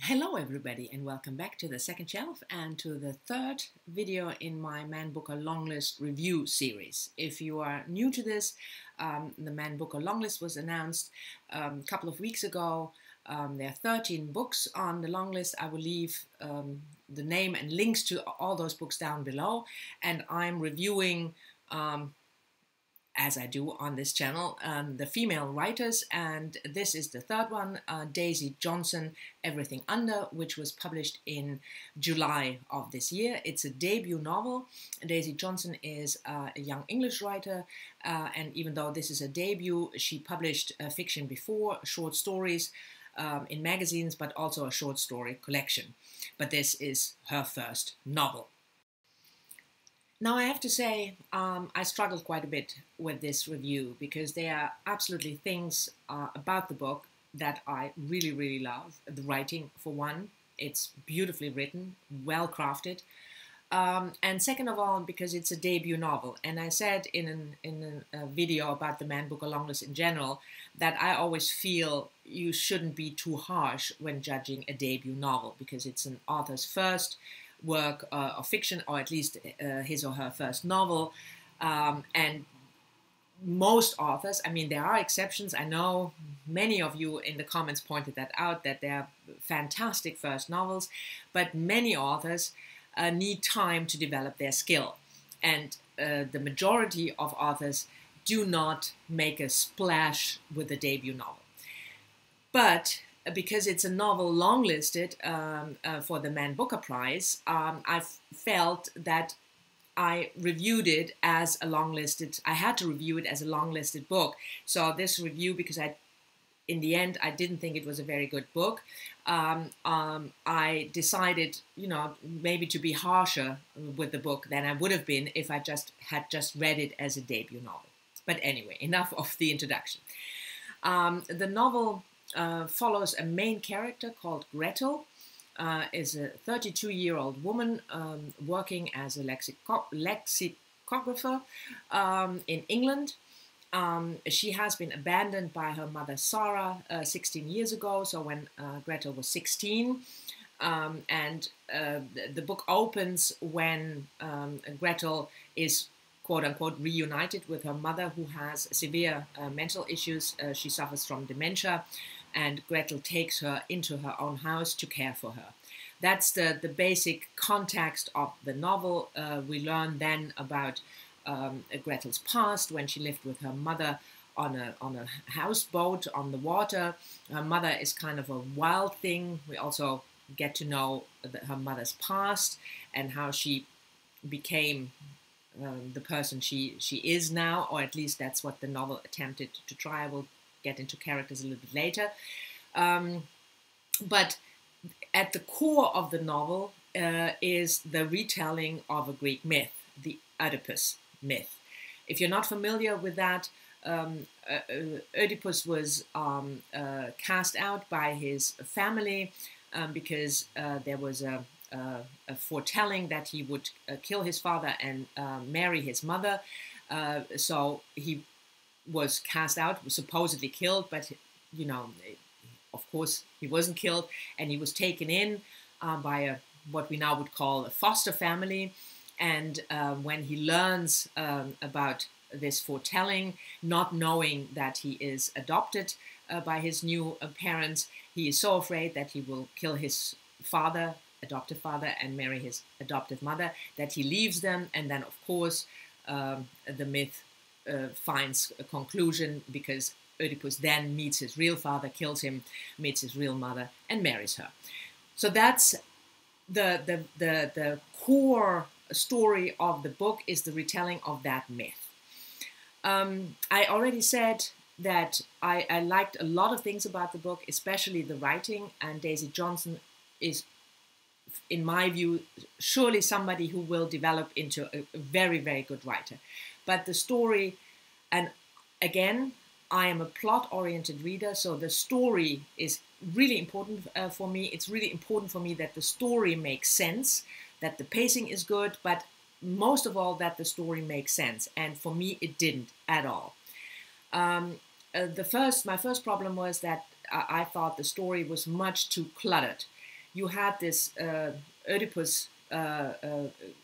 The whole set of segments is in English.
Hello everybody and welcome back to the second shelf and to the third video in my Man Booker Longlist review series. If you are new to this, the Man Booker Longlist was announced a couple of weeks ago. There are 13 books on the long list. I will leave the name and links to all those books down below, and I'm reviewing as I do on this channel, the female writers, and this is the third one, Daisy Johnson, Everything Under, which was published in July of this year. It's a debut novel. Daisy Johnson is a young English writer, and even though this is a debut, she published fiction before, short stories in magazines, but also a short story collection. But this is her first novel. Now, I have to say, I struggled quite a bit with this review because there are absolutely things about the book that I really, really love. The writing, for one, it's beautifully written, well crafted. And second of all, because it's a debut novel. And I said in a video about the Man Booker Longlist in general that I always feel you shouldn't be too harsh when judging a debut novel because it's an author's first work of fiction, or at least his or her first novel. And most authors, I mean, there are exceptions. I know many of you in the comments pointed that out, that they're fantastic first novels, but many authors need time to develop their skill. And the majority of authors do not make a splash with a debut novel. But because it's a novel longlisted for the Man Booker Prize, I felt that I reviewed it as a longlisted. I had to review it as a longlisted book. So this review, because in the end, I didn't think it was a very good book. I decided, maybe to be harsher with the book than I would have been if I had just read it as a debut novel. But anyway, enough of the introduction. The novel follows a main character called Gretel, is a 32-year-old woman working as a lexicographer in England. She has been abandoned by her mother Sarah 16 years ago, so when Gretel was 16. And the book opens when Gretel is quote-unquote reunited with her mother, who has severe mental issues. She suffers from dementia, and Gretel takes her into her own house to care for her. That's the basic context of the novel. We learn then about Gretel's past, when she lived with her mother on a houseboat on the water. Her mother is kind of a wild thing. We also get to know her mother's past and how she became the person she is now, or at least that's what the novel attempted to try. I will get into characters a little bit later. But at the core of the novel is the retelling of a Greek myth, the Oedipus myth. If you're not familiar with that, Oedipus was cast out by his family because there was a foretelling that he would kill his father and marry his mother. So he was cast out, was supposedly killed, but of course he wasn't killed, and he was taken in by what we now would call a foster family. And when he learns about this foretelling, not knowing that he is adopted by his new parents, he is so afraid that he will kill his adoptive father, and marry his adoptive mother, that he leaves them. And then, of course, the myth finds a conclusion, because Oedipus then meets his real father, kills him, meets his real mother, and marries her. So that's the core story of the book, is the retelling of that myth. I already said that I liked a lot of things about the book, especially the writing, and Daisy Johnson is, in my view, surely somebody who will develop into a very, very good writer. But the story, and again, I am a plot-oriented reader, so the story is really important for me. It's really important for me that the story makes sense, that the pacing is good, but most of all, that the story makes sense. And for me, it didn't at all. My first problem was that I thought the story was much too cluttered. you had this Oedipus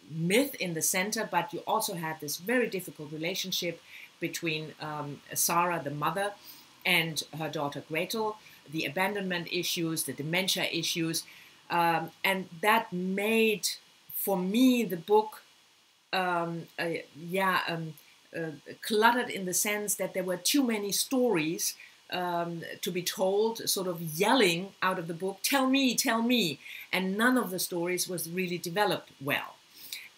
myth in the center, but you also had this very difficult relationship between Sarah, the mother, and her daughter Gretel, the abandonment issues, the dementia issues, and that made, for me, the book cluttered in the sense that there were too many stories to be told, sort of yelling out of the book, tell me, and none of the stories was really developed well.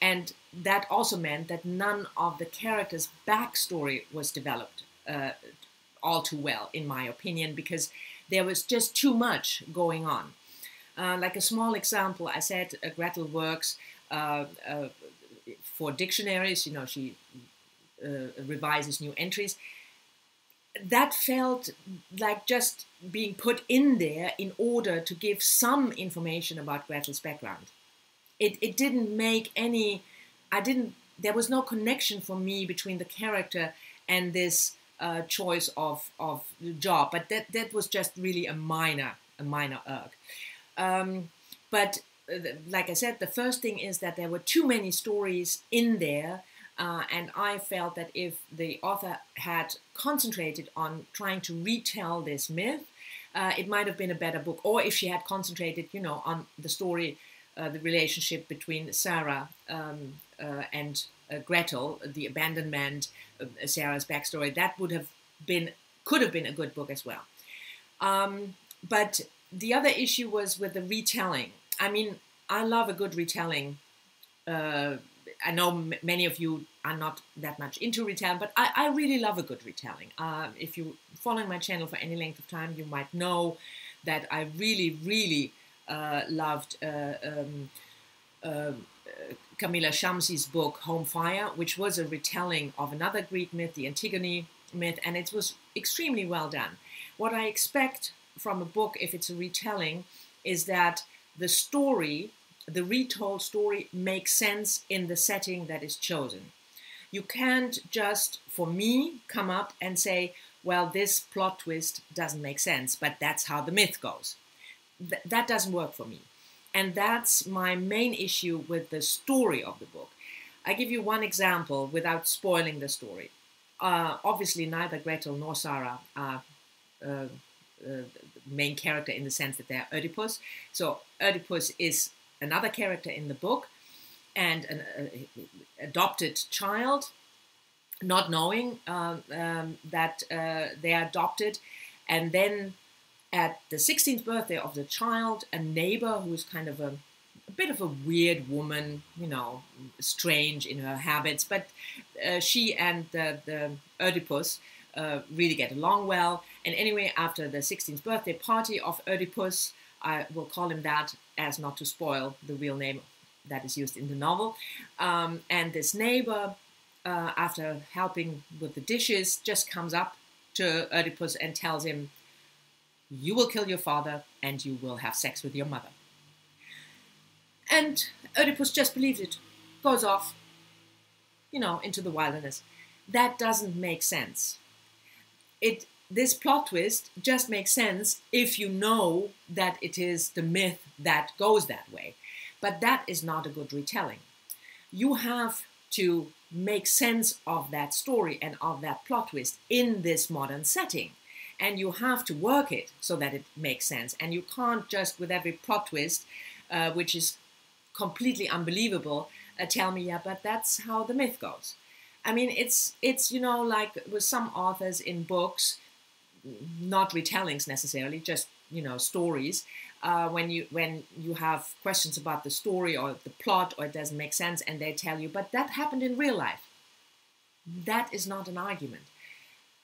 And that also meant that none of the characters' backstory was developed all too well, in my opinion, because there was just too much going on. Like a small example, I said Gretel works for dictionaries, you know, she revises new entries. That felt like just being put in there in order to give some information about Gretel's background. It didn't make any, there was no connection for me between the character and this choice of job, but that was just really a minor irk. But like I said, the first thing is that there were too many stories in there, and I felt that if the author had concentrated on trying to retell this myth, it might have been a better book. Or if she had concentrated, you know, on the story, the relationship between Sarah and Gretel, the abandonment, Sarah's backstory, that could have been a good book as well. But the other issue was with the retelling. I mean, I love a good retelling. I know many of you are not that much into retelling, but I really love a good retelling. If you're following my channel for any length of time, you might know that I really loved Camilla Shamsi's book Home Fire, which was a retelling of another Greek myth, the Antigone myth, and it was extremely well done. What I expect from a book, if it's a retelling, is that the story, the retold story, makes sense in the setting that is chosen. You can't just, for me, come up and say, well, this plot twist doesn't make sense, but that's how the myth goes. That doesn't work for me. And that's my main issue with the story of the book. I give you one example without spoiling the story. Obviously, neither Gretel nor Sarah are the main character in the sense that they're Oedipus. So Oedipus is another character in the book and an adopted child, not knowing that they are adopted. And then at the 16th birthday of the child, a neighbor who's kind of a bit of a weird woman, you know, strange in her habits, but she and the Oedipus really get along well. And anyway, after the 16th birthday party of Oedipus, I will call him that as not to spoil the real name that is used in the novel. And this neighbor, after helping with the dishes, just comes up to Oedipus and tells him, you will kill your father and you will have sex with your mother. And Oedipus just believes it, goes off, you know, into the wilderness. That doesn't make sense. This plot twist just makes sense if you know that it is the myth that goes that way. But that is not a good retelling. You have to make sense of that story and of that plot twist in this modern setting. And you have to work it so that it makes sense. And you can't just, with every plot twist, which is completely unbelievable, tell me, yeah, but that's how the myth goes. I mean, it's you know, like with some authors in books, not retellings necessarily, just, you know, stories. When you have questions about the story or the plot or it doesn't make sense, and they tell you, but that happened in real life. That is not an argument.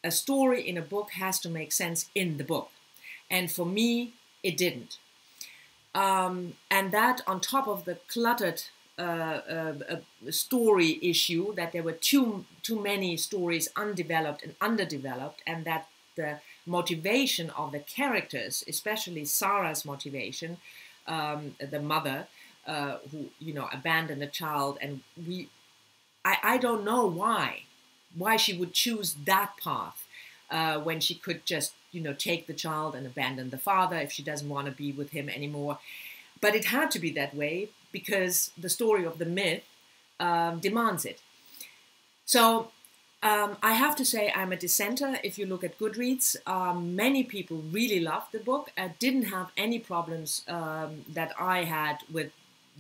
A story in a book has to make sense in the book, and for me, it didn't. And that, on top of the cluttered story issue, that there were too many stories undeveloped and underdeveloped, and that the motivation of the characters, especially Sarah's motivation, the mother who, you know, abandoned a child, and I don't know why she would choose that path when she could just, you know, take the child and abandon the father if she doesn't want to be with him anymore. But it had to be that way because the story of the myth demands it. So I have to say I'm a dissenter. If you look at Goodreads, many people really loved the book. I didn't have any problems that I had with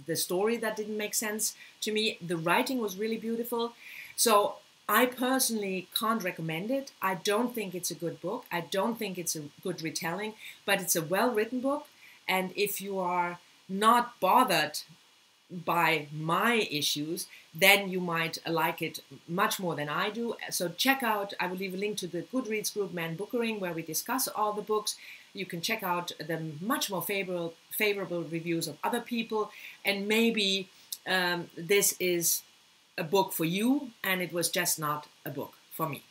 the story that didn't make sense to me. The writing was really beautiful. So I personally can't recommend it. I don't think it's a good book. I don't think it's a good retelling, but it's a well-written book. And if you are not bothered by my issues, then you might like it much more than I do. So check out, I will leave a link to the Goodreads group Man Bookering, where we discuss all the books. You can check out the much more favorable reviews of other people, and maybe this is a book for you, and it was just not a book for me.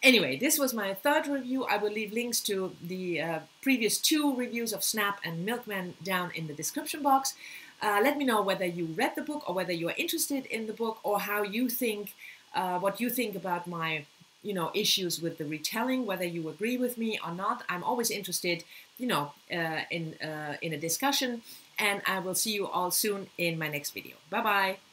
Anyway, this was my third review. I will leave links to the previous 2 reviews of Snap and Milkman down in the description box. Let me know whether you read the book or whether you are interested in the book, or how you think, what you think about my, issues with the retelling, whether you agree with me or not. I'm always interested, in a discussion, and I will see you all soon in my next video. Bye-bye.